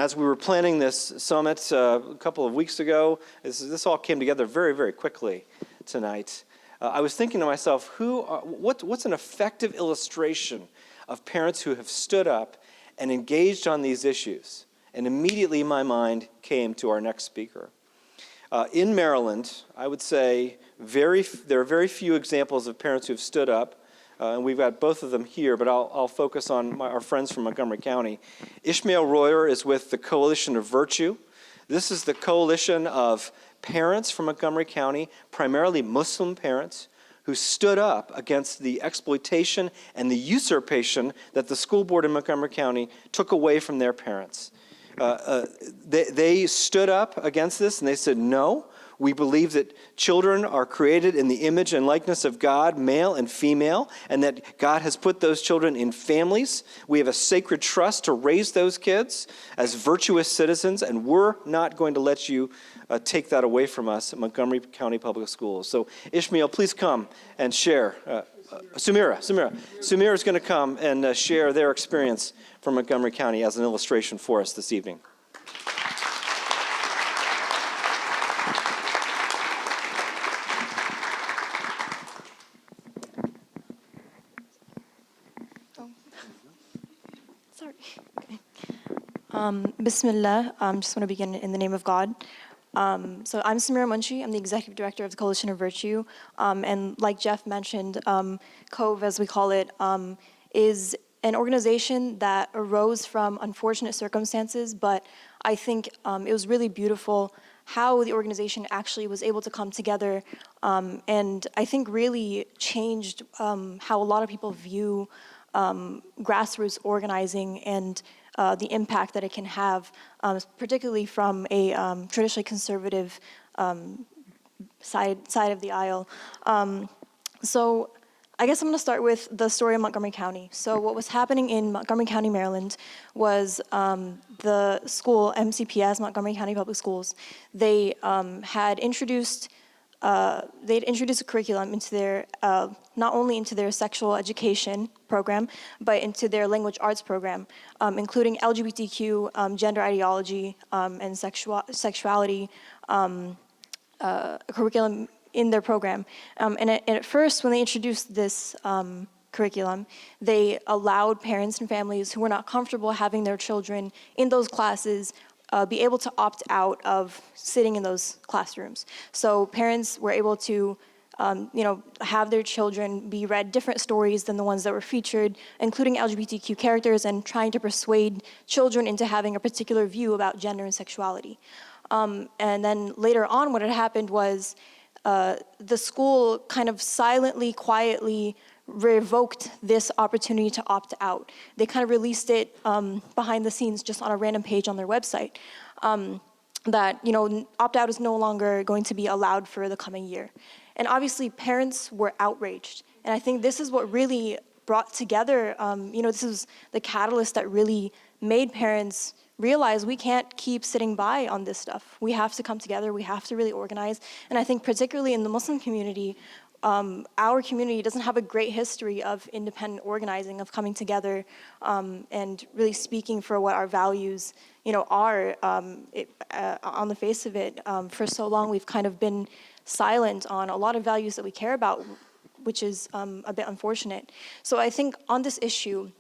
as we were planning this summit a couple of weeks ago, this all came together very, very quickly tonight. I was thinking to myself, what's an effective illustration of parents who have stood up and engaged on these issues? And immediately my mind came to our next speaker. In Maryland, I would say there are very few examples of parents who have stood up, and we've got both of them here, but I'll focus on our friends from Montgomery County. Ishmael Royer is with the Coalition of Virtue. This is the coalition of parents from Montgomery County, primarily Muslim parents, who stood up against the exploitation and the usurpation that the school board in Montgomery County took away from their parents. They stood up against this and they said, no, we believe that children are created in the image and likeness of God, male and female, and that God has put those children in families. We have a sacred trust to raise those kids as virtuous citizens, and we're not going to let you take that away from us at Montgomery County Public Schools. So Ishmael, please come and share. Sameerah is going to come and share their experience from Montgomery County as an illustration for us this evening. Bismillah, just want to begin in the name of God. So I'm Sameerah Munshi. I'm the Executive Director of the Coalition of Virtue. And like Jeff mentioned, COVE, as we call it, is an organization that arose from unfortunate circumstances, but I think it was really beautiful how the organization actually was able to come together, and I think really changed how a lot of people view grassroots organizing and the impact that it can have, particularly from a traditionally conservative side of the aisle. So I guess I'm going to start with the story of Montgomery County. So what was happening in Montgomery County, Maryland, was the school, MCPS, Montgomery County Public Schools, they had introduced a curriculum into their, not only into their sexual education program, but into their language arts program, including LGBTQ, gender ideology, and sexuality curriculum in their program. And at first, when they introduced this curriculum, they allowed parents and families who were not comfortable having their children in those classes be able to opt out of sitting in those classrooms. So parents were able to have their children be read different stories than the ones that were featured, including LGBTQ characters, and trying to persuade children into having a particular view about gender and sexuality. And then later on, what had happened was the school kind of silently, quietly revoked this opportunity to opt out. They kind of released it behind the scenes, just on a random page on their website, that opt-out is no longer going to be allowed for the coming year. And obviously parents were outraged. And I think this is what really brought together, this is the catalyst that really made parents realize we can't keep sitting by on this stuff. We have to come together, we have to really organize. And I think particularly in the Muslim community, our community doesn't have a great history of independent organizing, of coming together and really speaking for what our values are. On the face of it, for so long we've kind of been silent on a lot of values that we care about, which is a bit unfortunate. So I think on this issue,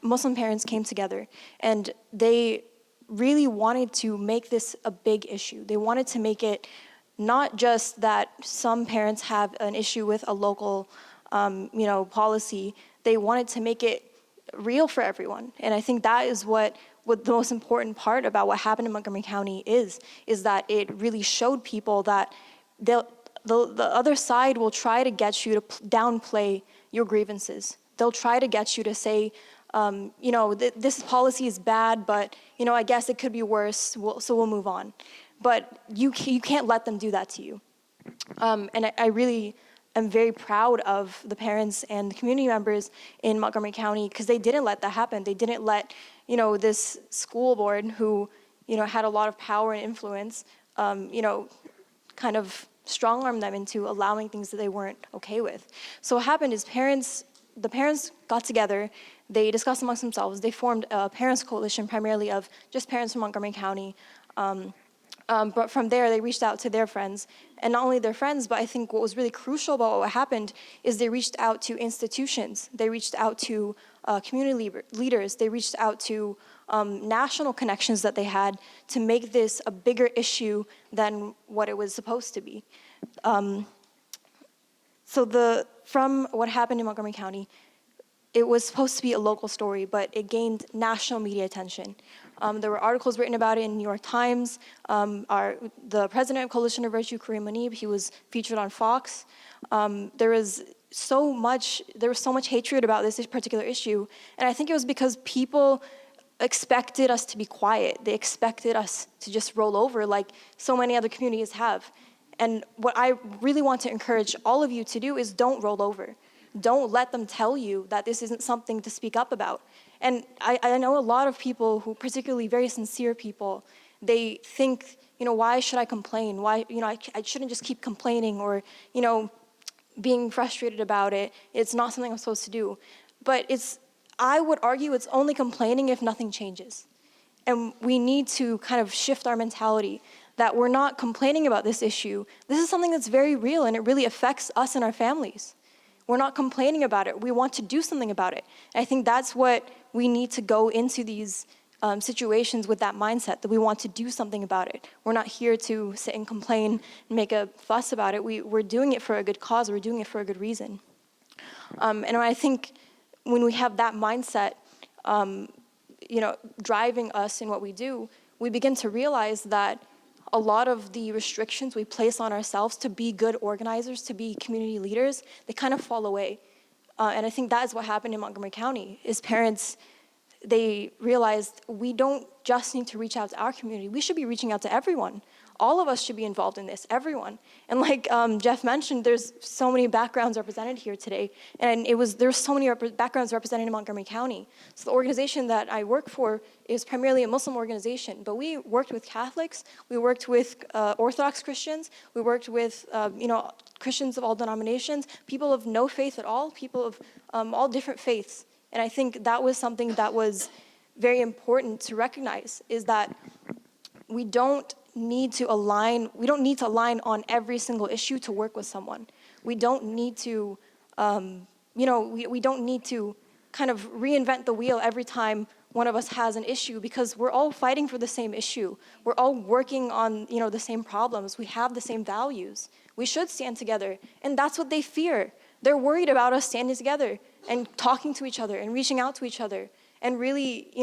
Muslim parents came together and they really wanted to make this a big issue. They wanted to make it not just that some parents have an issue with a local, policy. They wanted to make it real for everyone. And I think that is what the most important part about what happened in Montgomery County is that it really showed people that the other side will try to get you to downplay your grievances. They'll try to get you to say, this policy is bad, but I guess it could be worse, so we'll move on. But you can't let them do that to you. And I really am very proud of the parents and the community members in Montgomery County, because they didn't let that happen. They didn't let this school board, who had a lot of power and influence, kind of strong-arm them into allowing things that they weren't okay with. So what happened is the parents got together. They discussed amongst themselves. They formed a parents coalition primarily of just parents from Montgomery County. But from there, they reached out to their friends. And not only their friends, but I think what was really crucial about what happened is they reached out to institutions. They reached out to community leaders. They reached out to national connections that they had to make this a bigger issue than what it was supposed to be. From what happened in Montgomery County, it was supposed to be a local story, but it gained national media attention. There were articles written about it in New York Times. The president of Coalition of Virtue, Kareem Munib, he was featured on Fox. There was so much hatred about this particular issue, and I think it was because people expected us to be quiet. They expected us to just roll over like so many other communities have. And what I really want to encourage all of you to do is don't roll over. Don't let them tell you that this isn't something to speak up about. And I know a lot of people who, particularly very sincere people, they think, why should I complain? Why, I shouldn't just keep complaining or, being frustrated about it. It's not something I'm supposed to do. But I would argue it's only complaining if nothing changes. And we need to kind of shift our mentality that we're not complaining about this issue. This is something that's very real and it really affects us and our families. We're not complaining about it. We want to do something about it. And I think that's what we need to go into these situations with, that mindset that we want to do something about it. We're not here to sit and complain and make a fuss about it. We're doing it for a good cause. We're doing it for a good reason. And I think when we have that mindset, driving us in what we do, we begin to realize that a lot of the restrictions we place on ourselves to be good organizers, to be community leaders, they kind of fall away. And I think that is what happened in Montgomery County, is parents, they realized we don't just need to reach out to our community, we should be reaching out to everyone. All of us should be involved in this, everyone. And like Jeff mentioned, there's so many backgrounds represented here today, and there's so many backgrounds represented in Montgomery County. So the organization that I work for is primarily a Muslim organization, but we worked with Catholics, we worked with Orthodox Christians, we worked with Christians of all denominations, people of no faith at all, people of all different faiths. And I think that was something that was very important to recognize, is that we don't need to align on every single issue to work with someone. We don't need to, we don't need to kind of reinvent the wheel every time one of us has an issue, because we're all fighting for the same issue. We're all working on, the same problems. We have the same values. We should stand together, and that's what they fear. They're worried about us standing together and talking to each other and reaching out to each other and really,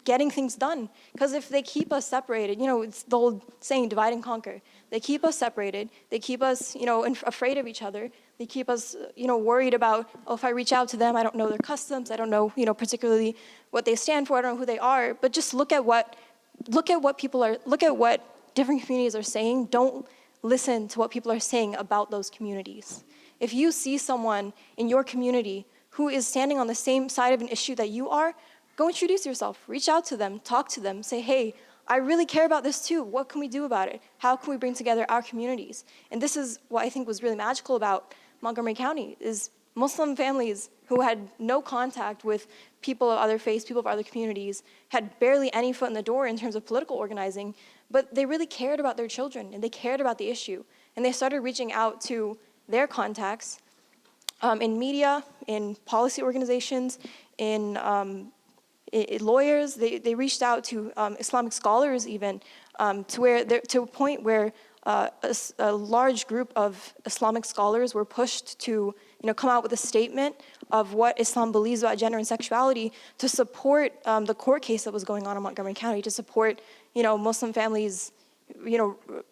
getting things done. Because if they keep us separated, it's the old saying, divide and conquer. They keep us separated. They keep us, afraid of each other. They keep us, worried about, if I reach out to them, I don't know their customs. I don't know, particularly what they stand for. I don't know who they are. But just look at what different communities are saying. Don't listen to what people are saying about those communities. If you see someone in your community who is standing on the same side of an issue that you are, go introduce yourself, reach out to them, talk to them, say, hey, I really care about this too. What can we do about it? How can we bring together our communities? And this is what I think was really magical about Montgomery County, is Muslim families who had no contact with people of other faiths, people of other communities, had barely any foot in the door in terms of political organizing, but they really cared about their children and they cared about the issue. And they started reaching out to their contacts in media, in policy organizations, in lawyers. They reached out to Islamic scholars even, to a point where a large group of Islamic scholars were pushed to come out with a statement of what Islam believes about gender and sexuality to support the court case that was going on in Montgomery County, to support Muslim families,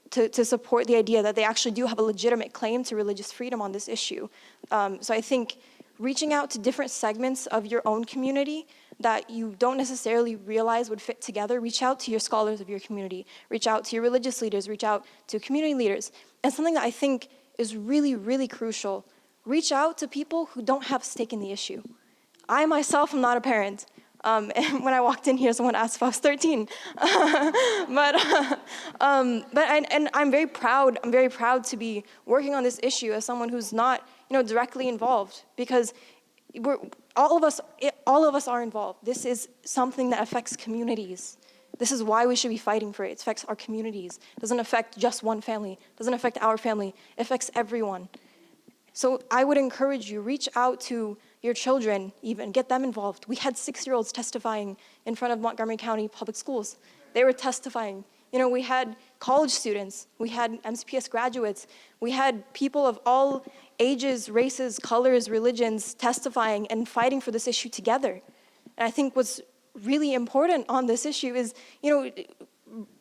to support the idea that they actually do have a legitimate claim to religious freedom on this issue. So I think reaching out to different segments of your own community that you don't necessarily realize would fit together, reach out to your scholars of your community, reach out to your religious leaders, reach out to community leaders. And something that I think is really, really crucial, reach out to people who don't have a stake in the issue. I myself am not a parent. And when I walked in here, someone asked if I was 13. but I'm very proud. I'm very proud to be working on this issue as someone who's not, directly involved, because all of us are involved. This is something that affects communities. This is why we should be fighting for it. It affects our communities. It doesn't affect just one family. It doesn't affect our family. It affects everyone. So I would encourage you, reach out to your children even, get them involved. We had 6-year-olds testifying in front of Montgomery County Public Schools. They were testifying. We had college students, we had MCPS graduates, we had people of all ages, races, colors, religions testifying and fighting for this issue together. And I think what's really important on this issue is,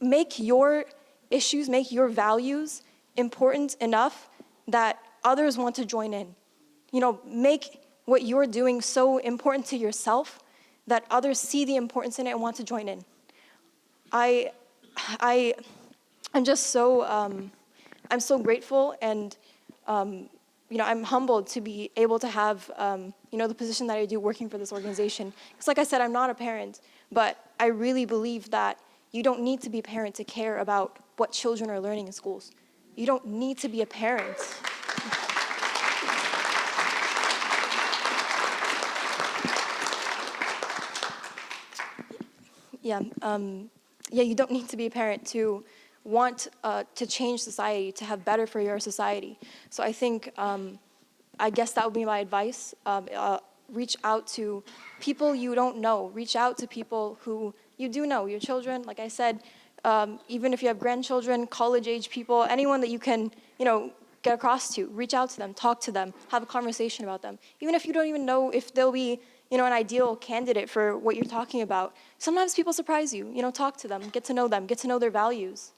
make your issues, make your values important enough that others want to join in. Make what you're doing so important to yourself that others see the importance in it and want to join in. I'm just so, I'm so grateful, and I'm humbled to be able to have the position that I do working for this organization. Because like I said, I'm not a parent, but I really believe that you don't need to be a parent to care about what children are learning in schools. You don't need to be a parent. You don't need to be a parent to want to change society, to have better for your society. So I think, I guess that would be my advice. Reach out to people you don't know. Reach out to people who you do know, your children, like I said, even if you have grandchildren, college-age people, anyone that you can, get across to, reach out to them, talk to them, have a conversation about them. Even if you don't even know if they'll be an ideal candidate for what you're talking about. Sometimes people surprise you. Talk to them, get to know their values.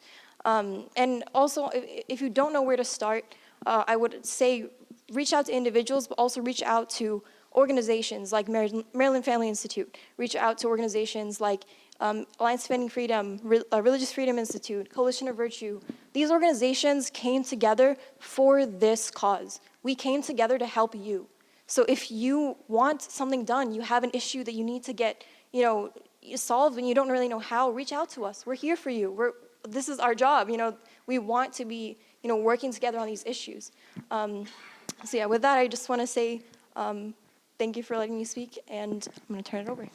And also, if you don't know where to start, I would say reach out to individuals, but also reach out to organizations like Maryland Family Institute. Reach out to organizations like Alliance Defending Freedom, Religious Freedom Institute, Coalition of Virtue. These organizations came together for this cause. We came together to help you. So if you want something done, you have an issue that you need to get, solved and you don't really know how, reach out to us. We're here for you. This is our job. We want to be, working together on these issues. With that, I just want to say thank you for letting me speak, and I'm going to turn it over.